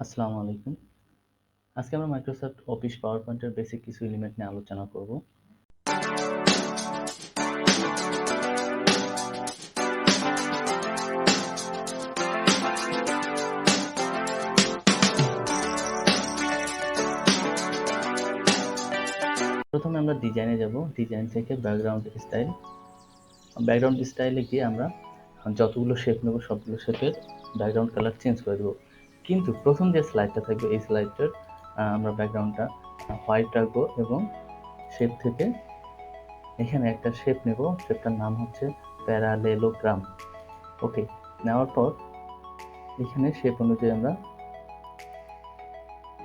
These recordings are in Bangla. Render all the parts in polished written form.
আসসালামু আলাইকুম। আজকে আমরা মাইক্রোসফট অফিস পাওয়ার পয়েন্টের বেসিক কিছু এলিমেন্ট নিয়ে আলোচনা করব। প্রথমে আমরা ডিজাইনে যাব। ডিজাইন থেকে ব্যাকগ্রাউন্ড স্টাইল। ব্যাকগ্রাউন্ড স্টাইলে গিয়ে আমরা যতগুলো শেপ নেব সবগুলো শেপের ব্যাকগ্রাউন্ড কালার চেঞ্জ করে দেবো। কিন্তু প্রথম যে স্লাইডটা থাকবে এই স্লাইডটার আমরা ব্যাকগ্রাউন্ডটা হোয়াইট রাখবো এবং শেপ থেকে এখানে একটা শেপ নেব। শেপটার নাম হচ্ছে প্যারালেলোগ্রাম। ওকে, নেওয়ার পর এখানে শেপ অনুযায়ী আমরা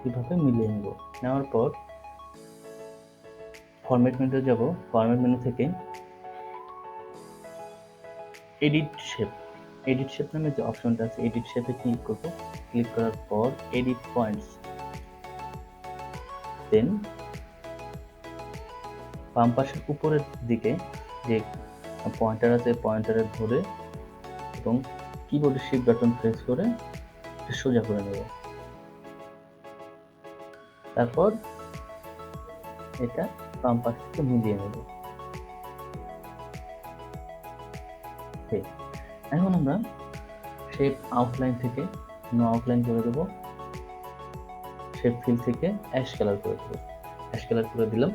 কিভাবে মিলিয়ে নেব। নেওয়ার পর ফরম্যাট মেনুতে যাব। ফরম্যাট মেনু থেকে এডিট শেপ নামে যে অপশনটা আছে এডিট শেপে ক্লিক করব। ক্লিক করার পর এডিট পয়েন্টস, দেন বাম পাশের উপরের দিকে যে পয়েন্টার আছে পয়েন্টারে ধরে এবং কিবোর্ডে শিফট বাটন প্রেস করে সোজা করে নেব। তারপর এটা বাম পাশ থেকে মিলিয়ে নেব। এখন আমরা শেপ আউটলাইন থেকে নো আউটলাইন করে দেব। শেপ ফিল থেকে অ্যাশ কালার করে দেব। অ্যাশ কালার করে দিলাম।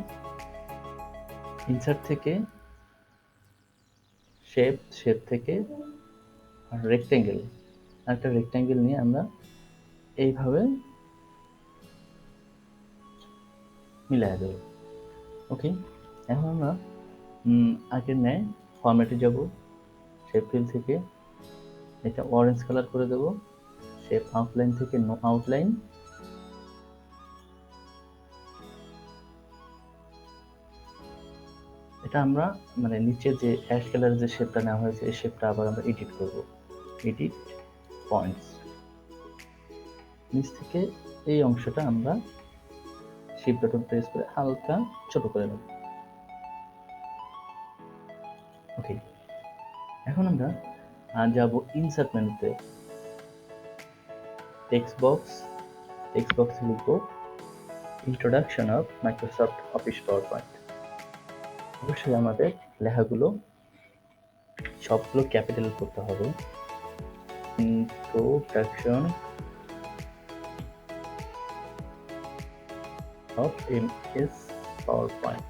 ইনসার্ট থেকে শেপ থেকে রেক্টেঙ্গেল, একটা রেক্টেঙ্গেল নিয়ে আমরা এইভাবে মিলাই দেব। ওকে, এখন আমরা আগের ন্যায় ফরম্যাটে যাব। শেপ ফিল থেকে এটা অরেঞ্জ কালার করে দেব। শেপ আউটলাইন থেকে নো আউটলাইন, এটা আমরা মানে নিচে যে অ্যাশ কালার যে শেপটা নেওয়া হয়েছে এই শেপটা আবার আমরা এডিট করব। এডিট পয়েন্টস, নিচ থেকে এই অংশটা আমরা শিফট বাটন প্রেস করে হালকা ছোট করে নেব। ওকে, এখন আমরা যাব ইনসার্ট মেনুতে। টেক্সট বক্সে লিখব introduction of Microsoft office power point. অবশ্যই আমাদের লেখাগুলো সবগুলো ক্যাপিটাল করতে হবে। Introduction of MS power point.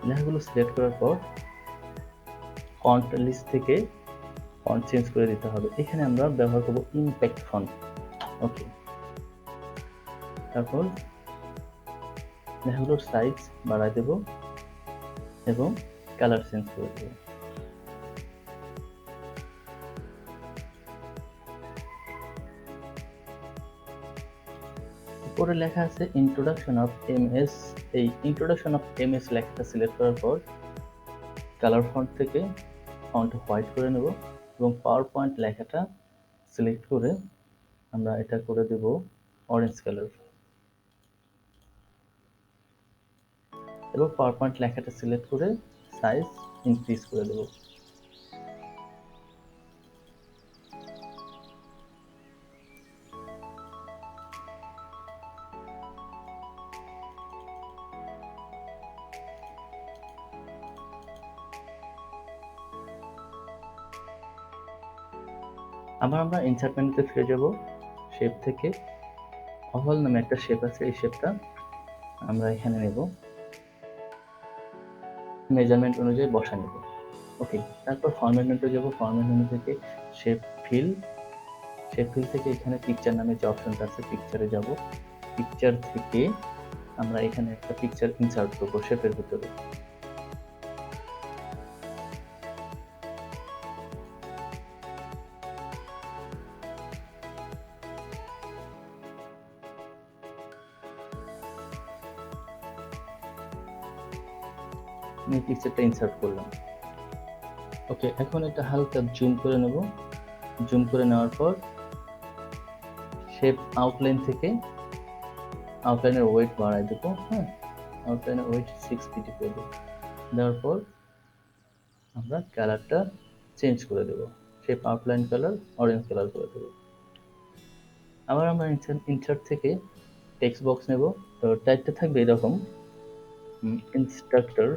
লেখাগুলো সিলেক্ট করার পর ফন্ট লিস্ট থেকে ফন্ট চেঞ্জ করে দিতে হবে। এখানে আমরা ব্যবহার করব ইম্প্যাক্ট ফন্ট। ওকে, তারপর লেখাগুলোর সাইজ বাড়ায় দেব এবং কালার চেঞ্জ করে দেব। উপরে লেখা আছে ইন্ট্রোডাকশন অফ এমএস। এই ইন্ট্রোডাকশন অফ এমএস লেখাটা সিলেক্ট করার পর কালার ফন্ট থেকে ফন্ট হোয়াইট করে নেব এবং পাওয়ার পয়েন্ট লেখাটা সিলেক্ট করে আমরা এটা করে দেব অরেঞ্জ কালার। এবং পাওয়ার পয়েন্ট লেখাটা সিলেক্ট করে সাইজ ইনক্রিজ করে দেব। আবার আমরা ইনসার্ট মেনুতে ফিরে যাব। শেপ থেকে ওভাল নামে একটা শেপ আছে, এই শেপটা আমরা এখানে নেব, মেজারমেন্ট অনুযায়ী বসা নেব। ওকে, তারপর ফরম্যাট মেনুতে যাব। ফরম্যাট মেনু থেকে শেপ ফিল থেকে এখানে পিকচার নামে যে অপশনটা আছে পিকচারে যাব। পিকচার থেকে আমরা এখানে একটা পিকচার ইনসার্ট করব শেপের ভিতরে। আমি পিকচারটা ইনসার্ট করলাম। ওকে, এখন এটা হালকা জুম করে নেব। জুম করে নেওয়ার পর শেপ আউটলাইন থেকে আউটলাইনের ওয়েট বাড়ায় দেবো। হ্যাঁ, আউটলাইনে ওয়েট 6 পিটি করে দেবো। দেওয়ার পর আমরা কালারটা চেঞ্জ করে দেবো, shape outline colour orange colour করে দেবো। আবার আমরা ইনসার্ট থেকে টেক্সট বক্স নেব। তো টাইপটা থাকবে এরকম, ইনস্ট্রাক্টর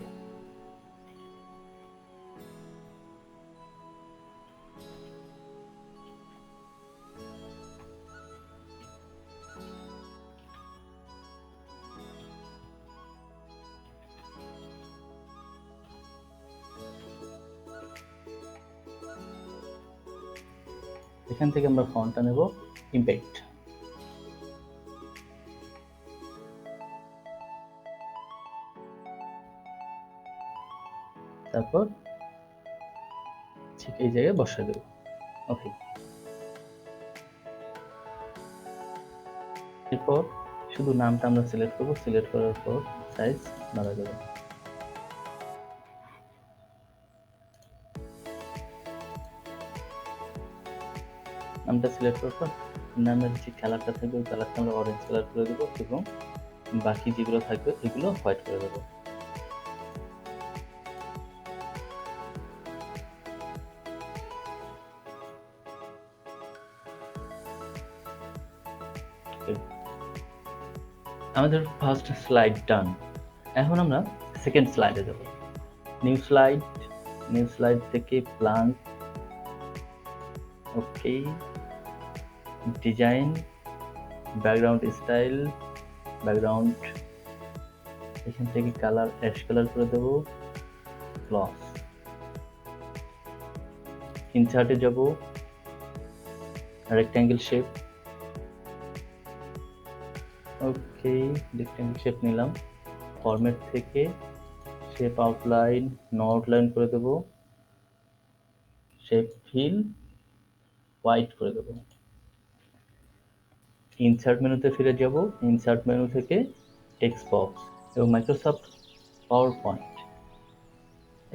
এখান থেকে আমরা ফন্টটা নেব ইম্প্যাক্ট। তারপর ঠিক এই জায়গায় বসায় দেবো। ওকে, এরপর শুধু নামটা আমরা সিলেক্ট করব, সিলেক্ট করার পর সাইজ বাড়া দেবো। নামটা সিলেক্ট করার পর নামের যে কালারটা থাকবে ওই কালারটা আমরা অরেঞ্জ কালার করে দেবো এবং বাকি যেগুলো থাকবে এগুলো হোয়াইট করে দেবো। আমাদের ফার্স্ট স্লাইড ডান। এখন আমরা সেকেন্ড স্লাইডে যাব। নিউ স্লাইড থেকে প্লাঙ্ক, ওকে, ডিজাইন, ব্যাকগ্রাউন্ড স্টাইল, ব্যাকগ্রাউন্ড এখান থেকে কালার অ্যাশ কালার করে দেব, ক্লস। ইনসার্টে যাব, রেক্ট্যাঙ্গেল শেপ, ওকে, রেক্ট্যাঙ্গেল শেপ নিলাম। ফরম্যাট থেকে শেপ আউটলাইন নো আউটলাইন করে দেব, শেপ ফিল হোয়াইট করে দেব। ইনসার্ট মেনুতে ফিরে যাব, ইনসার্ট মেনু থেকে টেক্সট বক্স এবং মাইক্রোসফট পাওয়ার পয়েন্ট,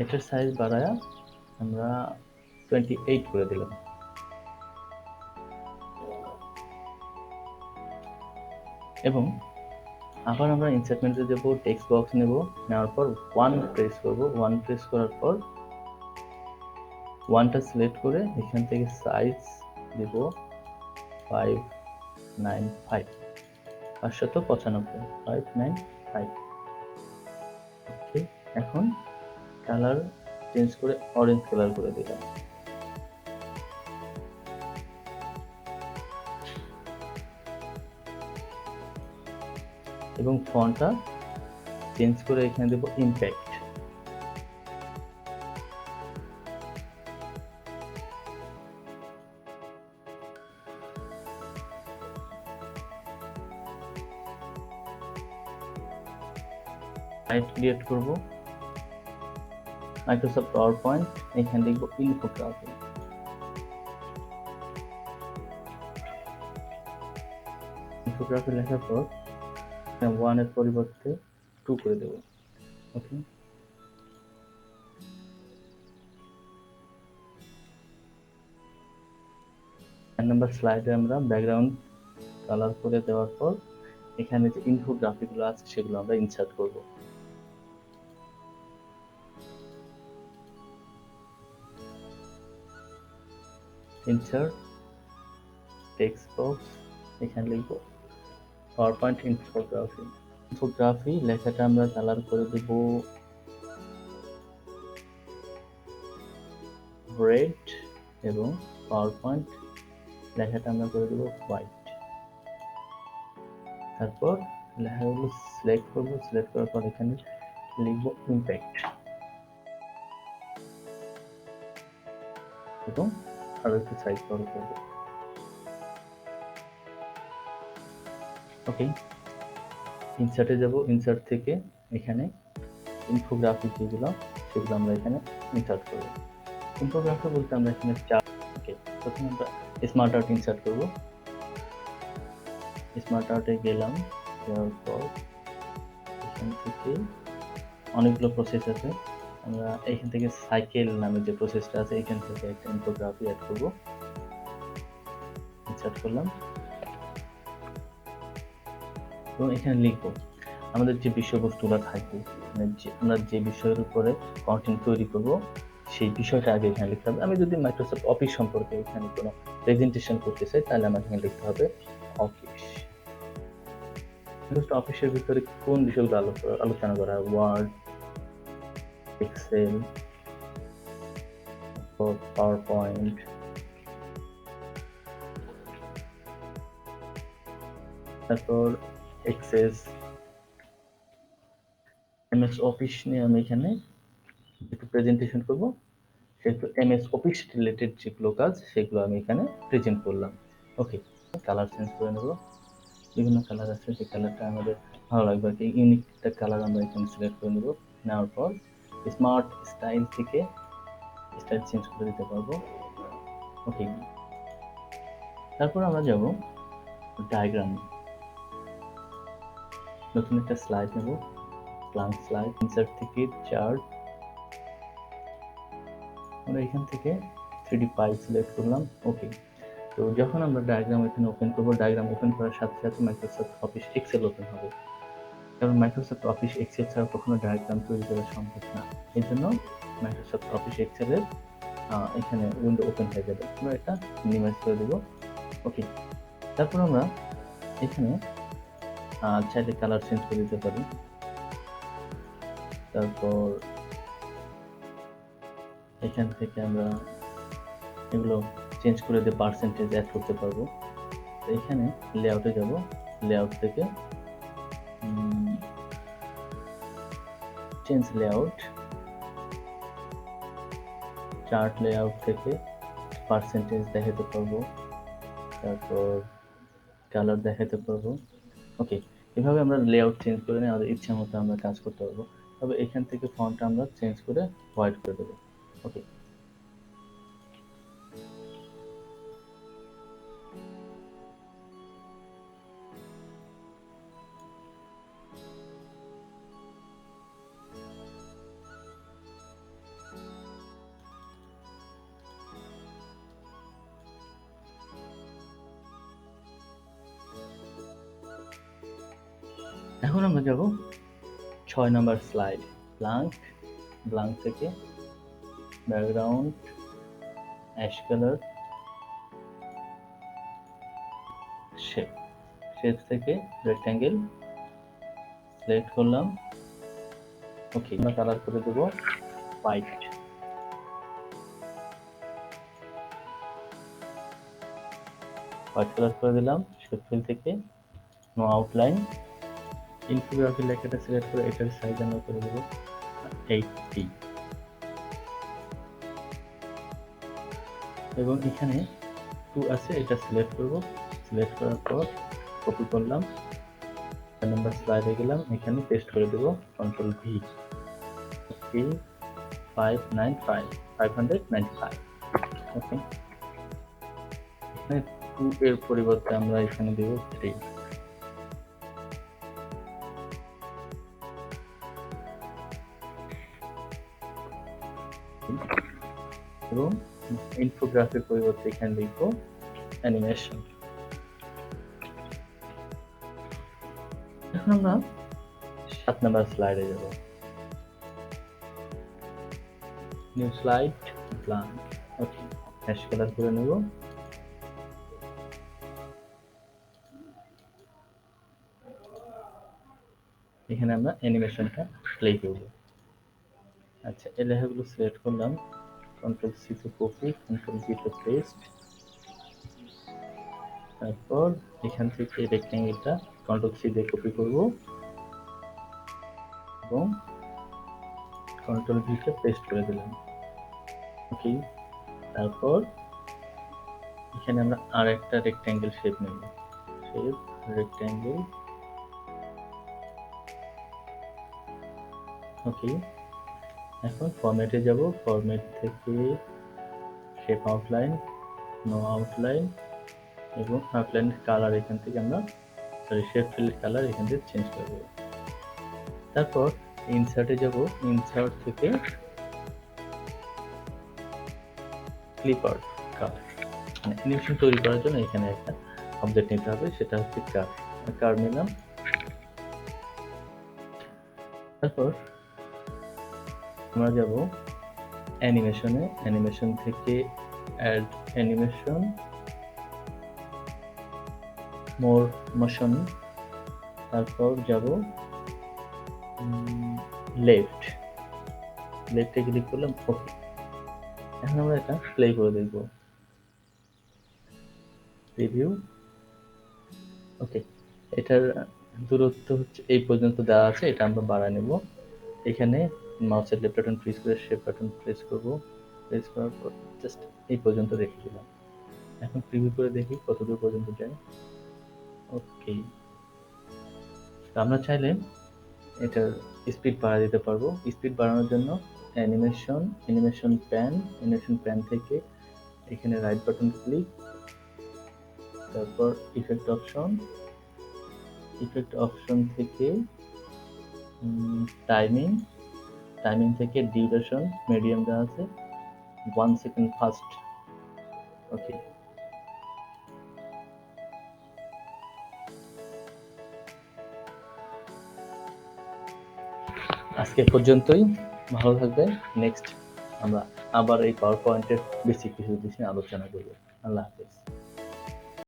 এটার সাইজ বাড়ায়া আমরা 28 করে দিলাম। এবং আবার আমরা ইনসার্ট মেনুতে যাব, টেক্সট বক্স নেব, নেওয়ার পর 1 প্রেস করব। 1 প্রেস করার পর 1টা সিলেক্ট করে এখান থেকে সাইজ দেব 595, 595। ওকে, এখন কালার চেঞ্জ করে অরেঞ্জ কালার করে দিলাম। এবং ফন্টটা চেঞ্জ করে এখানে দেব ইম্প্যাক্ট। ক্রিয়েট করব, মাইক্রোসফট পাওয়ার পয়েন্ট, এখানে লিখব ইনফোগ্রাফি। ইনফোগ্রাফি লেখার পর 1 এর পরিবর্তে 2 করে দেব। ওকে, নাম্বার স্লাইডে আমরা ব্যাকগ্রাউন্ড কালার করে দেওয়ার পর এখানে যে ইনফোগ্রাফিগুলো আছে সেগুলো আমরা ইনসার্ট করব। ইনসার্ট টেক্সট বক্স, এখানে লিখব পাওয়ারপয়েন্ট ইনফোগ্রাফি লেখাটা আমরা কালার করে দেব রেড এবং পাওয়ারপয়েন্ট লেখাটা আমরা করে দেব হোয়াইট। তারপর লেখাগুলো সিলেক্ট করব, সিলেক্ট করার পর এখানে লিখব ইম্প্যাক্ট এবং আরো একটু সাইজ বড় করব। ওকে, ইনসার্টে যাব, ইনসার্ট থেকে এখানে ইনফোগ্রাফি যেগুলো সেগুলো আমরা এখানে ইনসার্ট করব। ইনফোগ্রাফি বলতে আমরা এখানে ওকে, প্রথমে আমরা স্মার্ট আর্ট ইনসার্ট করব। স্মার্ট আর্টে গেলাম, যাওয়ার পর এখান থেকে অনেকগুলো প্রসেস আছে, আমরা এখান থেকে সাইকেল নামে যে প্রসেসটা আছে এখান থেকে একটা ইনফোগ্রাফি অ্যাড করব। ইনসার্ট করলাম এবং এখানে লিখব। আমাদের যে বিষয়বস্তুটা থাকবে, মানে আমরা যে বিষয়ের উপরে কন্টেন্ট তৈরি করব সেই বিষয়টা আগে এখানে লিখতে হবে। আমি যদি মাইক্রোসফট অফিস সম্পর্কে এখানে কোনো প্রেজেন্টেশন করতে চাই, তাহলে আমাকে এখানে লিখতে হবে অফিস। মাইক্রোসফট অফিসের ভিতরে কোন বিষয়গুলো আলোচনা করা হয়? ওয়ার্ড, এক্সেল, পাওয়ারপয়েন্ট, তারপর এক্সেস, এমএস অফিস নিয়ে আমি এখানে একটু প্রেজেন্টেশন করব, সেহেতু এমএস অফিস রিলেটেড যেগুলো কাজ সেগুলো আমি এখানে প্রেজেন্ট করলাম। ওকে, কালার চেঞ্জ করে নেব। বিভিন্ন কালার আছে, সেই কালারটা আমাদের ভালো লাগবে, ইউনিক একটা কালার আমরা এখানে সিলেক্ট করে নেব। নেওয়ার পর স্মার্ট স্টাইল থেকে স্টাইল চেঞ্জ করে দিতে পারবো। ওকে, তারপর আমরা যাব ডায়াগ্রাম। নতুন একটা স্লাইড নেব, ব্ল্যাঙ্ক স্লাইড, ইনসার্ট থেকে চার্ট, আমরা এখান থেকে 3D পাই সিলেক্ট করলাম। ওকে, তো যখন আমরা ডায়াগ্রাম এখানে ওপেন করব, ডায়াগ্রাম ওপেন করার সাথে সাথে মাইক্রোসফট অফিস এক্সেল ওপেন হবে, কারণ মাইক্রোসফট অফিস এক্সেল ছাড়া কখনো ডায়াগ্রাম তৈরি করা সম্ভব না। এই জন্য মাইক্রোসফট অফিস এক্সেলের এখানে উইন্ডো ওপেন হয়ে যাবে। আমরা এটা মিনিমাইজ করে দেব। ওকে, তারপর আমরা এখানে চাইলে কালার চেঞ্জ করে দিতে পারি। তারপর এখান থেকে আমরা এগুলো চেঞ্জ করে দিয়ে পার্সেন্টেজ অ্যাড করতে পারবো। তো এখানে লেআউটে যাব, লেআউট থেকে চেঞ্জ লেআউট, চার্ট লেআউট থেকে পার্সেন্টেজ দেখাতে পারবো, তারপর কালার দেখাতে পারবো। ওকে, এভাবে আমরা লেআউট চেঞ্জ করে নিয়ে আমাদের ইচ্ছা মতো আমরা কাজ করতে পারবো। তবে এখান থেকে ফন্ট আমরা চেঞ্জ করে হোয়াইট করে দেবো। ওকে, এখন আমরা যাব 6 নম্বর স্লাইড, ব্ল্যাঙ্ক। ব্ল্যাঙ্ক থেকে background, ash colour, shape, shape থেকে রেক্ট্যাঙ্গেল সিলেক্ট করলাম। ওকে, আমরা কালার করে দেব হোয়াইট। হোয়াইট কালার করে দিলাম। শেপ ফিল থেকে নো আউটলাইন, ইনফোগ্রাফি লেখাটা সিলেক্ট করে এটার সাইজ আমরা করে দেব 80, এবং এখানে 2 আছে, এটা সিলেক্ট করব। সিলেক্ট করার পর কপি করলাম, নাম্বার স্লাইডে গেলাম, এখানে পেস্ট করে দেব, কন্ট্রোল ভি। ওকে, 595 ওকে, এখানে 2 এর পরিবর্তে আমরা এখানে দেব 3। এবং ইনফোগ্রাফির পরিবর্তে এখানে লিখব অ্যানিমেশন। এখন আমরা 7 নাম্বার স্লাইডে যাব, নিউ স্লাইড, ব্ল্যাঙ্ক। ওকে, হ্যাশ কালার করে নেব। এখানে আমরা অ্যানিমেশনটা প্লে করব। আচ্ছা, এই লেখাগুলো সিলেক্ট করলাম, control C to copy, control V to paste. তারপর এখান থেকে রেক্ট্যাঙ্গেলটা কন্ট্রোল সি দিয়ে কপি করব এবং কন্ট্রোল ভি তে পেস্ট করে দিলাম। ওকে, তারপর এখানে আমরা আর একটা রেক্ট্যাঙ্গেল শেপ নেব, শেপ রেক্ট্যাঙ্গেল। ওকে, এখন ফরম্যাটে যাব, ফরম্যাট থেকে শেপ আউটলাইন, নো আউটলাইন, এবং আউটলাইন কালার এখান থেকে আমরা শেপ ফিল কালার এখান থেকে চেঞ্জ করে দেব। তারপর ইনসার্টে যাব, ইনসার্ট থেকে ক্লিপার কার, মানে অ্যানিমেশন তৈরি করার জন্য এখানে একটা অবজেক্ট নিতে হবে, সেটা হচ্ছে কার। কার নিলাম, তারপর আমরা যাব অ্যানিমেশনে, অ্যানিমেশন থেকে অ্যাড অ্যানিমেশন, মোর মোশন, তারপর যাব লেফটে ক্লিক করলাম, ওকে। এখন আমরা এটা প্লে করে দেখব, রিভিউ, ওকে। এটার দূরত্ব হচ্ছে এই পর্যন্ত দেওয়া আছে, এটা আমরা বাড়ায় নেব। এখানে মাউসের লেফট বাটন প্রেস করে শেপ বাটন প্রেস করব, প্রেস করার পর জাস্ট এই পর্যন্ত রেখে দিলাম। এখন প্রিভিউ করে দেখি কতদূর পর্যন্ত যায়। ওকে, আমরা চাইলে এটার স্পিড বাড়া দিতে পারবো। স্পিড বাড়ানোর জন্য অ্যানিমেশন প্যান থেকে এখানে রাইট বাটন ক্লিক, তারপর ইফেক্ট অপশন থেকে টাইমিং থেকে ডিউরেশন মিডিয়াম দেওয়া আছে, 1 সেকেন্ড ফাস্ট, ওকে। আজকে পর্যন্তই, ভালো থাকবেন। নেক্সট আমরা আবার এই পাওয়ার পয়েন্টের বেসিক কিছু বিষয় আলোচনা করব। আল্লাহ হাফেজ।